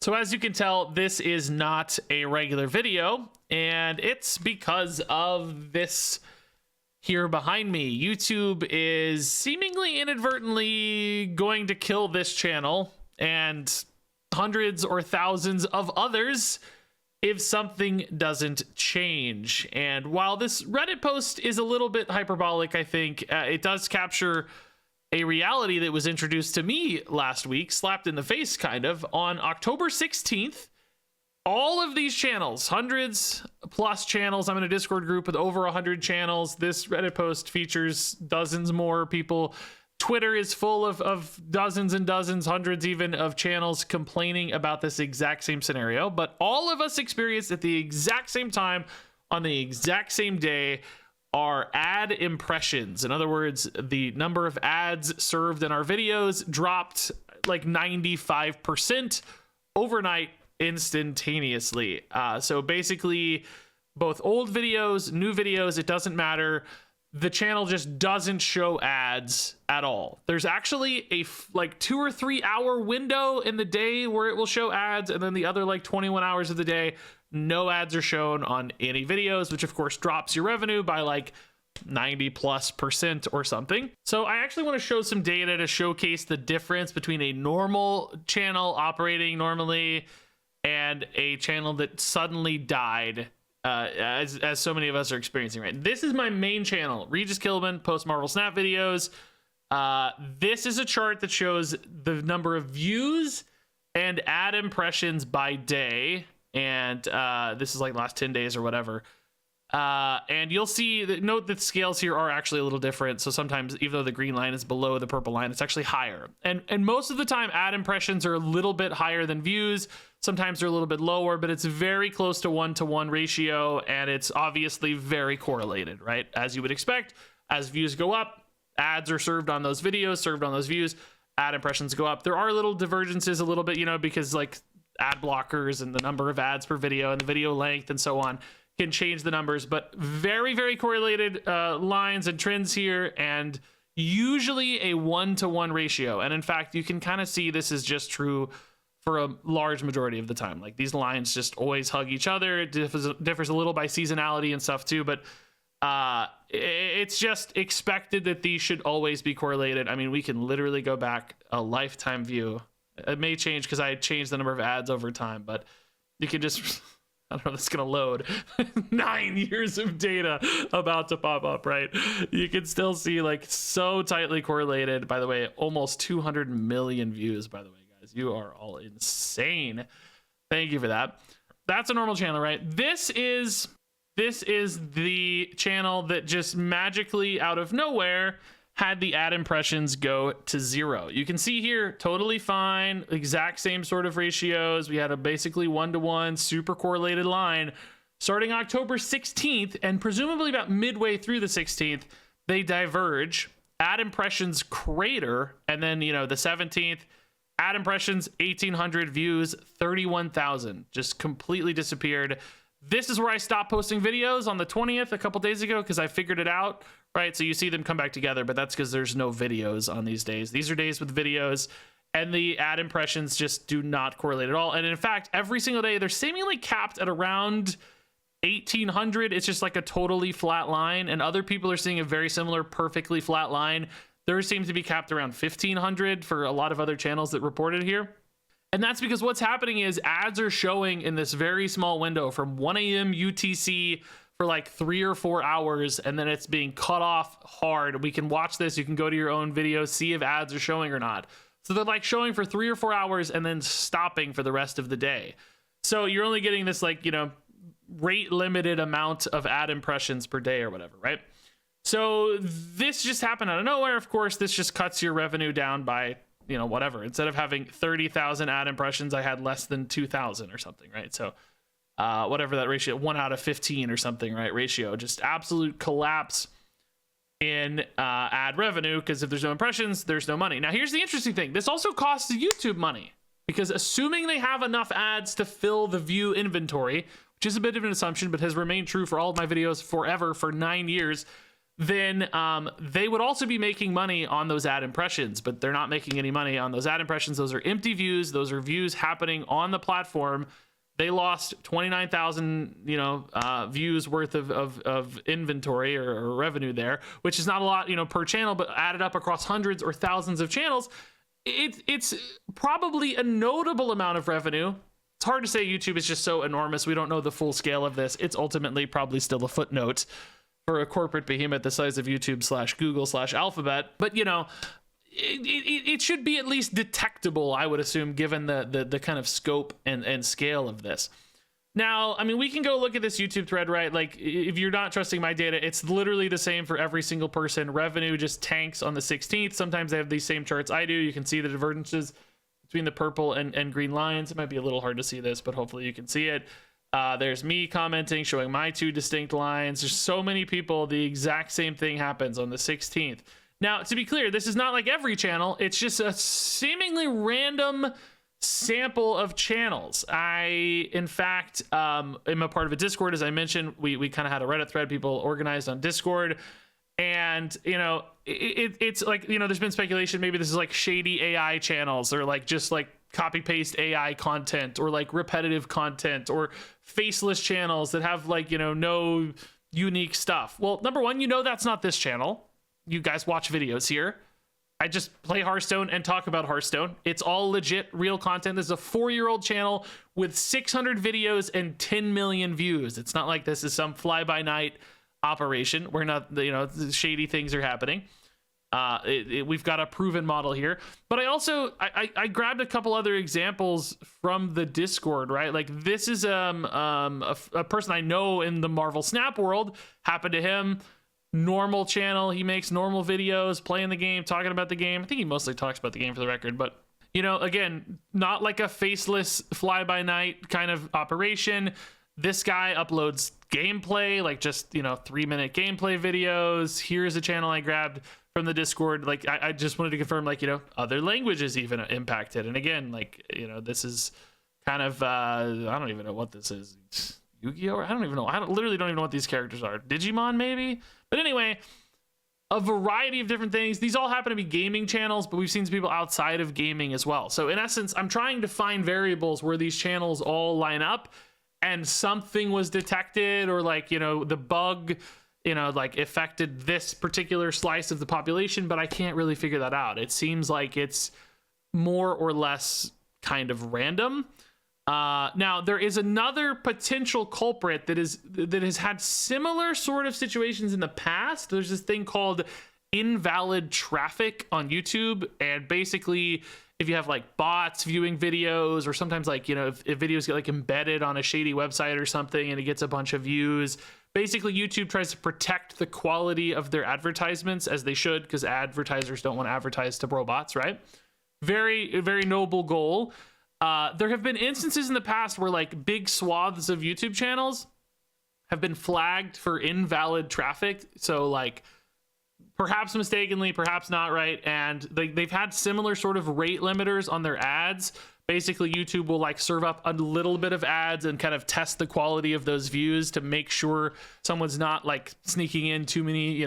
So as you can tell, this is not a regular video, and it's because of this here behind me. YouTube is seemingly inadvertently going to kill this channel and hundreds or thousands of others if something doesn't change. And while this Reddit post is a little bit hyperbolic, I think it does capture a reality that was introduced to me last week, slapped in the face kind of. On October 16th, all of these channels, hundreds plus channels, I'm in a Discord group with over 100 channels. This Reddit post features dozens more people. Twitter is full of dozens and dozens, hundreds even, of channels complaining about this exact same scenario. But all of us experienced at the exact same time, on the exact same day, are ad impressions. In other words, the number of ads served in our videos dropped like 95% overnight, instantaneously. So basically, both old videos, new videos, it doesn't matter. The channel just doesn't show ads at all. There's actually a like 2 or 3 hour window in the day where it will show ads, and then the other like 21 hours of the day, no ads are shown on any videos, which of course drops your revenue by like 90+% or something. So I actually want to show some data to showcase the difference between a normal channel operating normally and a channel that suddenly died, as so many of us are experiencing, right? This is my main channel, Regis Kilman, post Marvel Snap videos. This is a chart that shows the number of views and ad impressions by day. And this is like last 10 days or whatever. And you'll see that, note that scales here are actually a little different. So sometimes, even though the green line is below the purple line, it's actually higher. And most of the time, ad impressions are a little bit higher than views. Sometimes they're a little bit lower, but it's very close to 1-to-1 ratio. And it's obviously very correlated, right? As you would expect, as views go up, ads are served on those videos, served on those views, ad impressions go up. There are little divergences a little bit, you know, because like ad blockers and the number of ads per video and the video length and so on can change the numbers, but very, very correlated lines and trends here, and usually a 1-to-1 ratio. And in fact, you can kind of see this is just true for a large majority of the time. Like these lines just always hug each other. It differs a little by seasonality and stuff too, but it's just expected that these should always be correlated. I mean, we can literally go back a lifetime view. It may change because I changed the number of ads over time, but you can just, I don't know, it's going to load 9 years of data about to pop up, right? You can still see like so tightly correlated. By the way, almost 200 million views, by the way, guys. You are all insane. Thank you for that. That's a normal channel, right? This is the channel that just magically out of nowhere had the ad impressions go to 0. You can see here, totally fine, exact same sort of ratios. We had a basically 1-to-1 super correlated line starting October 16th, and presumably about midway through the 16th, they diverge. Ad impressions crater, and then, you know, the 17th, ad impressions, 1,800 views, 31,000, just completely disappeared. This is where I stopped posting videos on the 20th, a couple days ago, because I figured it out, right? So you see them come back together, but that's because there's no videos on these days. These are days with videos, and the ad impressions just do not correlate at all. And in fact, every single day, they're seemingly capped at around 1,800. It's just like a totally flat line, and other people are seeing a very similar, perfectly flat line. Theirs seems to be capped around 1,500 for a lot of other channels that reported here. And that's because what's happening is ads are showing in this very small window from 1 a.m. UTC for like 3 or 4 hours, and then it's being cut off hard. We can watch this. You can go to your own video, see if ads are showing or not. So they're like showing for 3 or 4 hours and then stopping for the rest of the day. So you're only getting this like, you know, rate limited amount of ad impressions per day or whatever, right? So this just happened out of nowhere. Of course, this just cuts your revenue down by, you know, whatever. Instead of having 30,000 ad impressions, I had less than 2,000 or something, right? So whatever that ratio, 1 out of 15 or something, right? Ratio, just absolute collapse in ad revenue, because if there's no impressions, there's no money. Now, here's the interesting thing. This also costs YouTube money, because assuming they have enough ads to fill the view inventory, which is a bit of an assumption, but has remained true for all of my videos forever, for 9 years, then they would also be making money on those ad impressions, but they're not making any money on those ad impressions. Those are empty views. Those are views happening on the platform. They lost 29,000, views worth of inventory or revenue there, which is not a lot, per channel, but added up across hundreds or thousands of channels, it's probably a notable amount of revenue. It's hard to say. YouTube is just so enormous. We don't know the full scale of this. It's ultimately probably still a footnote for a corporate behemoth the size of YouTube / Google / Alphabet. But, it should be at least detectable, I would assume, given the kind of scope and scale of this. Now, I mean, we can go look at this YouTube thread, right? Like, if you're not trusting my data, it's literally the same for every single person. Revenue just tanks on the 16th. Sometimes they have these same charts I do. You can see the divergences between the purple and green lines. It might be a little hard to see this, but hopefully you can see it. There's me commenting, showing my two distinct lines. There's so many people. The exact same thing happens on the 16th. Now, to be clear, this is not like every channel. It's just a seemingly random sample of channels. I, in fact, am a part of a Discord. As I mentioned, we kind of had a Reddit thread, people organized on Discord. And, it's like, there's been speculation. Maybe this is like shady AI channels, or like just like copy paste AI content, or like repetitive content, or faceless channels that have like, no unique stuff. Well, number one, that's not this channel. You guys watch videos here. I just play Hearthstone and talk about Hearthstone. It's all legit, real content. This is a 4-year-old channel with 600 videos and 10 million views. It's not like this is some fly-by-night operation where shady things are happening. We've got a proven model here. But I also I grabbed a couple other examples from the Discord, right? Like, this is a person I know in the Marvel Snap world. Happened to him. Normal channel. He makes normal videos, playing the game, talking about the game. I think he mostly talks about the game, for the record, but again, not like a faceless fly-by-night kind of operation. This guy uploads gameplay, like just 3-minute gameplay videos. Here's a channel I grabbed from the Discord. Like, I just wanted to confirm, like, other languages even impacted. And again, like, this is kind of I don't even know what this is. Yu-Gi-Oh? I don't even know. Literally don't even know what these characters are. Digimon, maybe? But anyway, a variety of different things. These all happen to be gaming channels, but we've seen some people outside of gaming as well. So in essence, I'm trying to find variables where these channels all line up and something was detected, or like, the bug, like affected this particular slice of the population, but I can't really figure that out. It seems like it's more or less kind of random. Now, there is another potential culprit that has had similar sort of situations in the past. There's this thing called invalid traffic on YouTube, and basically, if you have like bots viewing videos, or sometimes like if videos get like embedded on a shady website or something and it gets a bunch of views, basically YouTube tries to protect the quality of their advertisements, as they should, because advertisers don't want to advertise to robots, right? Very, very noble goal. There have been instances in the past where like big swaths of YouTube channels have been flagged for invalid traffic. So like, perhaps mistakenly, perhaps not, right? And they've had similar sort of rate limiters on their ads. Basically, YouTube will like serve up a little bit of ads and kind of test the quality of those views to make sure someone's not like sneaking in too many,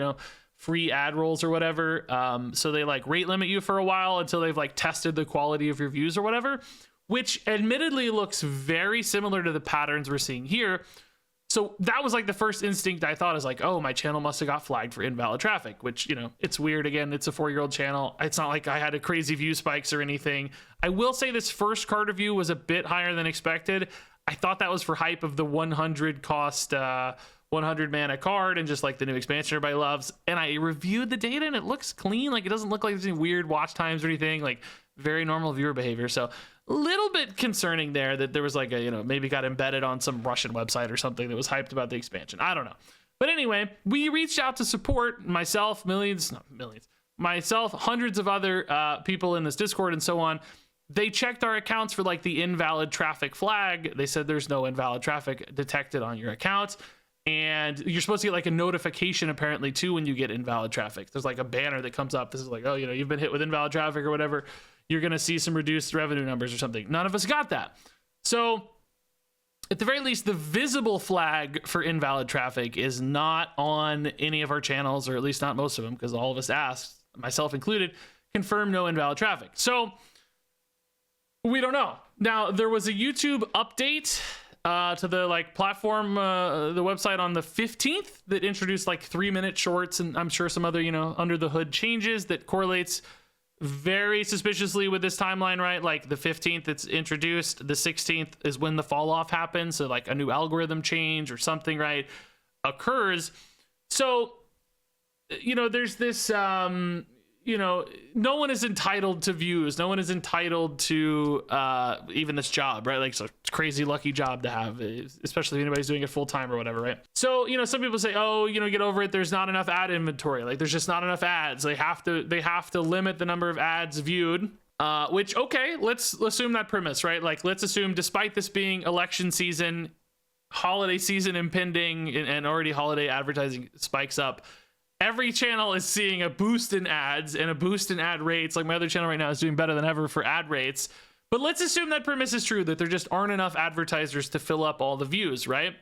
free ad rolls or whatever. So they like rate limit you for a while until they've like tested the quality of your views or whatever, which admittedly looks very similar to the patterns we're seeing here. So that was like the first instinct I thought, is like, oh, my channel must have got flagged for invalid traffic, which, it's weird. Again, it's a 4-year-old channel. It's not like I had a crazy view spikes or anything. I will say this first card review was a bit higher than expected. I thought that was for hype of the 100 cost, 100 mana card, and just like the new expansion everybody loves. And I reviewed the data and it looks clean. Like, it doesn't look like there's any weird watch times or anything, like very normal viewer behavior. So a little bit concerning there that there was like a, maybe got embedded on some Russian website or something that was hyped about the expansion. I don't know. But anyway, we reached out to support, myself, myself, hundreds of other people in this Discord and so on. They checked our accounts for like the invalid traffic flag. They said there's no invalid traffic detected on your account. And you're supposed to get like a notification apparently too when you get invalid traffic. There's like a banner that comes up. This is like, oh, you've been hit with invalid traffic or whatever. You're going to see some reduced revenue numbers or something. None of us got that. So at the very least, the visible flag for invalid traffic is not on any of our channels, or at least not most of them, because all of us asked, myself included, confirm no invalid traffic. So we don't know. Now, there was a YouTube update to the platform, the website on the 15th that introduced 3-minute shorts, and I'm sure some other, under the hood changes that correlates very suspiciously with this timeline, right? Like the 15th it's introduced, the 16th is when the fall off happens, so a new algorithm change or something, right, occurs. So there's this no one is entitled to views, no one is entitled to even this job, right? It's a crazy lucky job to have, especially if anybody's doing it full time or whatever, right? So some people say, oh, get over it, there's not enough ad inventory, there's just not enough ads, they have to limit the number of ads viewed, which, okay, let's assume that premise, right? Let's assume, despite this being election season, holiday season impending, and already holiday advertising spikes up, every channel is seeing a boost in ads and a boost in ad rates. My other channel right now is doing better than ever for ad rates. But let's assume that premise is true, that there just aren't enough advertisers to fill up all the views, right?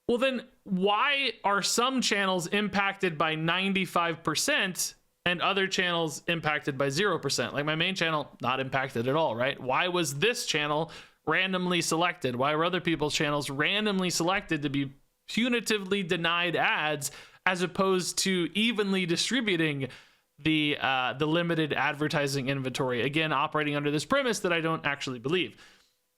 Well, then why are some channels impacted by 95% and other channels impacted by 0%? My main channel, not impacted at all, right? Why was this channel randomly selected? Why were other people's channels randomly selected to be punitively denied ads, as opposed to evenly distributing the limited advertising inventory? Again, operating under this premise that I don't actually believe.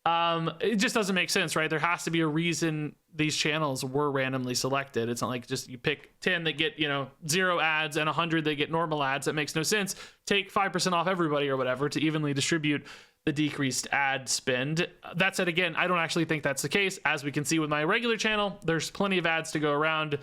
It just doesn't make sense, right? There has to be a reason these channels were randomly selected. It's not like just you pick 10 that get, 0 ads and 100 that get normal ads. That makes no sense. Take 5% off everybody or whatever to evenly distribute the decreased ad spend. That said, again, I don't actually think that's the case. As we can see with my regular channel, there's plenty of ads to go around.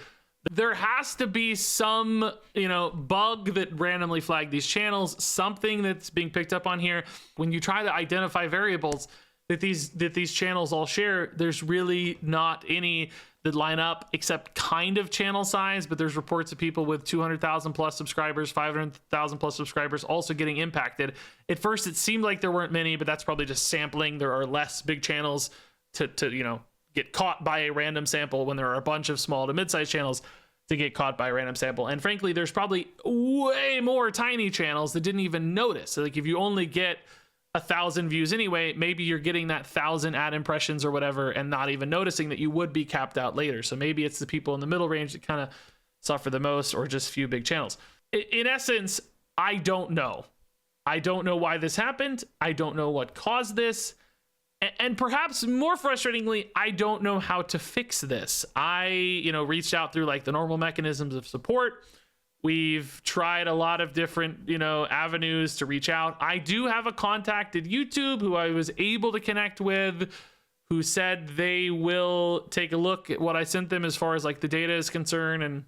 There has to be some, bug that randomly flagged these channels, something that's being picked up on here. When you try to identify variables that these channels all share, there's really not any that line up, except kind of channel size. But there's reports of people with 200,000 plus subscribers, 500,000 plus subscribers also getting impacted. At first, it seemed like there weren't many, but that's probably just sampling. There are less big channels to get caught by a random sample when there are a bunch of small to mid-sized channels to get caught by a random sample. And frankly, there's probably way more tiny channels that didn't even notice. So if you only get 1,000 views anyway, maybe you're getting that 1,000 ad impressions or whatever and not even noticing that you would be capped out later. So maybe it's the people in the middle range that kind of suffer the most, or just few big channels. In essence, I don't know. I don't know why this happened. I don't know what caused this. And perhaps more frustratingly, I don't know how to fix this. I, reached out through the normal mechanisms of support. We've tried a lot of different, avenues to reach out. I do have a contact at YouTube who I was able to connect with, who said they will take a look at what I sent them as far as the data is concerned, and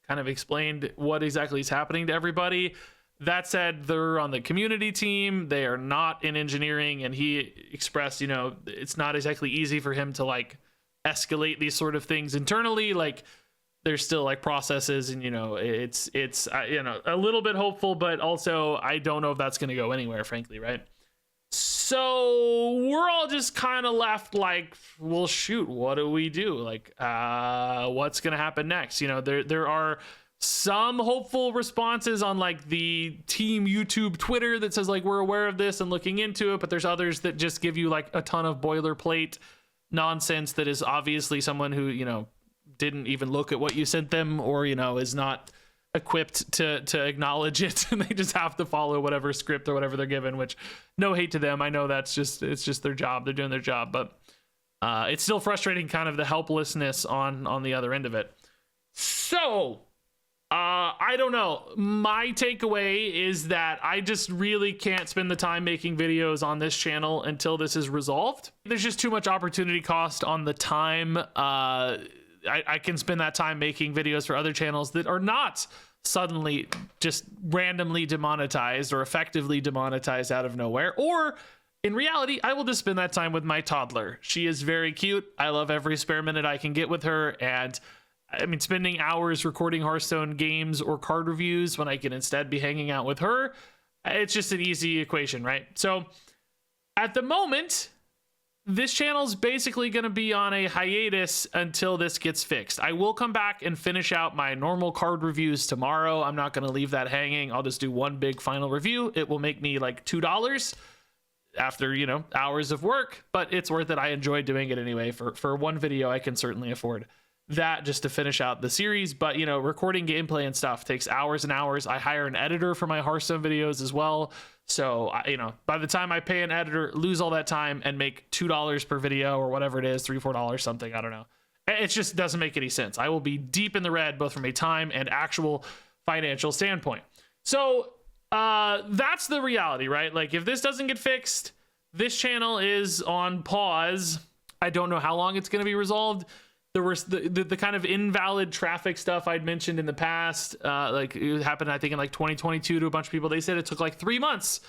kind of explained what exactly is happening to everybody. That said, they're on the community team. They are not in engineering, and he expressed, it's not exactly easy for him to escalate these sort of things internally. There's still processes, and it's a little bit hopeful, but also I don't know if that's going to go anywhere, frankly, right? So we're all just kind of left well, shoot, what do we do? What's going to happen next? There are some hopeful responses on the team YouTube Twitter that says we're aware of this and looking into it, but there's others that just give you a ton of boilerplate nonsense that is obviously someone who didn't even look at what you sent them, or is not equipped to acknowledge it, and they just have to follow whatever script or whatever they're given, which, no hate to them, I know it's just their job, they're doing their job, but it's still frustrating, kind of the helplessness on the other end of it. So I don't know. My takeaway is that I just really can't spend the time making videos on this channel until this is resolved. There's just too much opportunity cost on the time. I can spend that time making videos for other channels that are not suddenly just randomly demonetized or effectively demonetized out of nowhere. Or in reality, I will just spend that time with my toddler. She is very cute. I love every spare minute I can get with her. And I mean, spending hours recording Hearthstone games or card reviews when I can instead be hanging out with her, it's just an easy equation, right? So at the moment, this channel's basically going to be on a hiatus until this gets fixed. I will come back and finish out my normal card reviews tomorrow. I'm not going to leave that hanging. I'll just do one big final review. It will make me like $2 after, you know, hours of work, but it's worth it. I enjoy doing it anyway. For one video, I can certainly afford that just to finish out the series. But, you know, recording gameplay and stuff takes hours and hours. I hire an editor for my Hearthstone videos as well. So, you know, by the time I pay an editor, lose all that time and make $2 per video or whatever it is, $3, $4, something, I don't know. It just doesn't make any sense. I will be deep in the red, both from a time and actual financial standpoint. So that's the reality, right? Like, if this doesn't get fixed, this channel is on pause. I don't know how long it's going to be resolved. There was the kind of invalid traffic stuff I'd mentioned in the past. Like, it happened, I think, in like 2022 to a bunch of people. They said it took like 3 months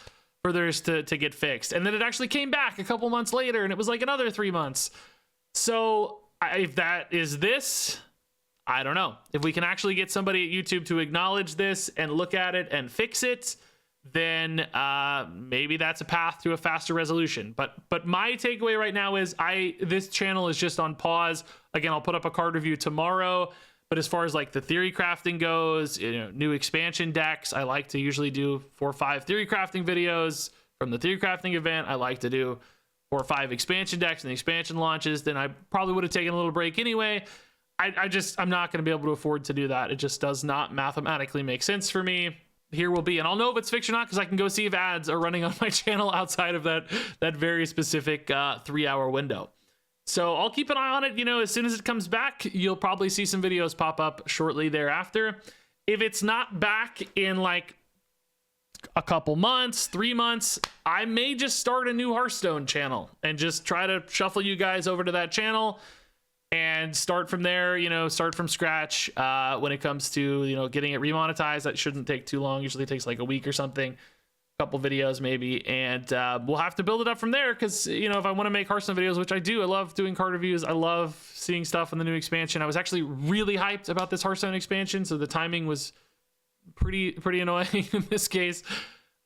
for theirs to get fixed. And then it actually came back a couple months later, and it was like another 3 months. So if that is this, I don't know. If we can actually get somebody at YouTube to acknowledge this and look at it and fix it, then maybe that's a path to a faster resolution. But my takeaway right now is this channel is just on pause. Again, I'll put up a card review tomorrow. But as far as like the theory crafting goes, you know, new expansion decks, I like to usually do 4 or 5 theory crafting videos from the theory crafting event. I like to do 4 or 5 expansion decks and the expansion launches. Then I probably would have taken a little break anyway. I'm not going to be able to afford to do that. It just does not mathematically make sense for me. Here will be, and I'll know if it's fixed or not because I can go see if ads are running on my channel outside of that very specific 3-hour window. So I'll keep an eye on it. You know, as soon as it comes back, you'll probably see some videos pop up shortly thereafter. If it's not back in like a couple months, 3 months, I may just start a new Hearthstone channel and just try to shuffle you guys over to that channel and start from there, you know, start from scratch when it comes to, you know, getting it remonetized. That shouldn't take too long. Usually takes like a week or something, a couple videos maybe. And we'll have to build it up from there because, you know, if I want to make Hearthstone videos, which I do, I love doing card reviews. I love seeing stuff in the new expansion. I was actually really hyped about this Hearthstone expansion, so the timing was pretty annoying in this case.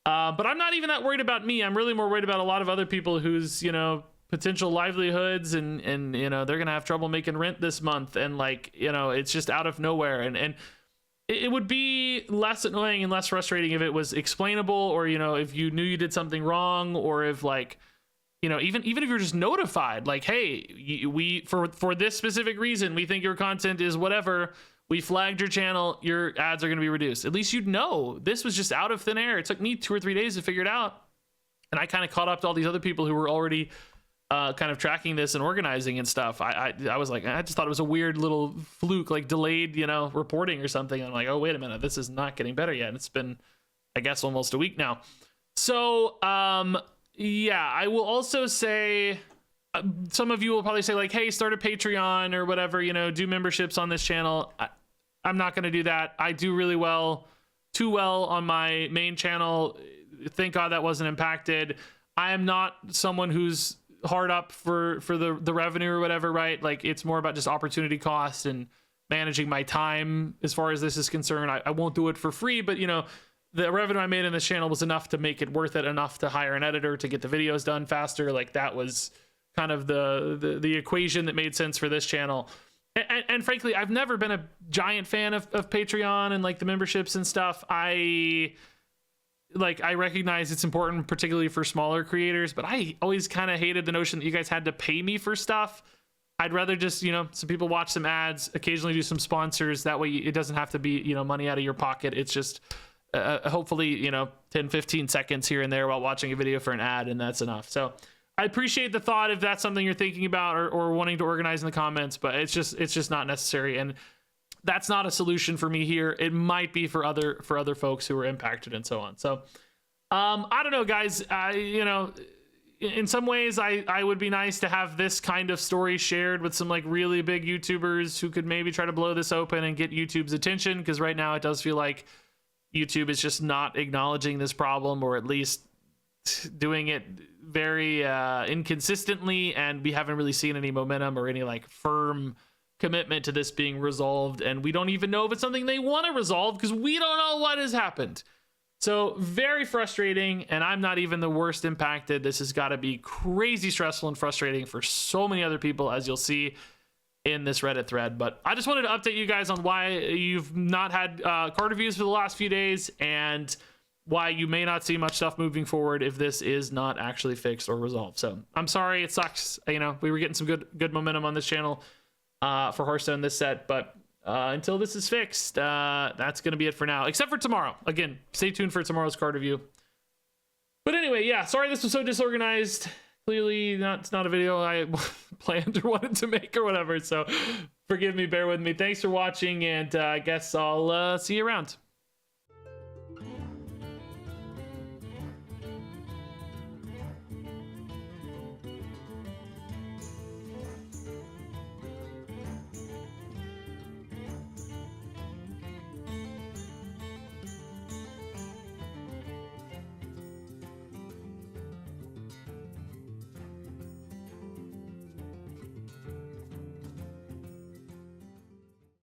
But I'm not even that worried about me. I'm really more worried about a lot of other people whose, you know, potential livelihoods and you know, they're gonna have trouble making rent this month, and like, you know, it's just out of nowhere. And it would be less annoying and less frustrating if it was explainable, or, you know, if you knew you did something wrong, or if, like, you know, even if you're just notified, like, hey, we for this specific reason, we think your content is whatever, we flagged your channel, your ads are going to be reduced. At least you'd know. This was just out of thin air. It took me 2 or 3 days to figure it out, and I kind of caught up to all these other people who were already kind of tracking this and organizing and stuff. I was like, I just thought it was a weird little fluke, like delayed, you know, reporting or something. I'm like, oh, wait a minute, this is not getting better yet. And it's been, I guess, almost a week now. So, yeah, I will also say, some of you will probably say like, hey, start a Patreon or whatever, you know, do memberships on this channel. I'm not going to do that. I do really well, too well on my main channel. Thank God that wasn't impacted. I am not someone who's hard up for the revenue or whatever, right? Like, it's more about just opportunity cost and managing my time as far as this is concerned. I won't do it for free, but, you know, the revenue I made in this channel was enough to make it worth it, enough to hire an editor to get the videos done faster. Like, that was kind of the equation that made sense for this channel. And frankly, I've never been a giant fan of Patreon and like the memberships and stuff. I recognize it's important, particularly for smaller creators, but I always kind of hated the notion that you guys had to pay me for stuff. I'd rather just, you know, some people watch some ads, occasionally do some sponsors. That way it doesn't have to be, you know, money out of your pocket. It's just hopefully, you know, 10, 15 seconds here and there while watching a video for an ad, and that's enough. So I appreciate the thought if that's something you're thinking about or wanting to organize in the comments, but it's just not necessary. And that's not a solution for me here. It might be for other folks who are impacted and so on. So I don't know, guys. You know, in some ways I would be nice to have this kind of story shared with some like really big YouTubers who could maybe try to blow this open and get YouTube's attention, because right now it does feel like YouTube is just not acknowledging this problem, or at least doing it very inconsistently, and we haven't really seen any momentum or any like firm commitment to this being resolved, and we don't even know if it's something they want to resolve because we don't know what has happened. So very frustrating, and I'm not even the worst impacted. This has got to be crazy stressful and frustrating for so many other people, as you'll see in this Reddit thread. But I just wanted to update you guys on why you've not had card reviews for the last few days, and why you may not see much stuff moving forward if this is not actually fixed or resolved. So I'm sorry, it sucks. You know, we were getting some good momentum on this channel for Hearthstone this set, but until this is fixed, that's going to be it for now, except for tomorrow. Again, stay tuned for tomorrow's card review. But anyway, yeah, sorry this was so disorganized. Clearly, it's not a video I planned or wanted to make or whatever. So forgive me, bear with me. Thanks for watching, and I guess I'll see you around.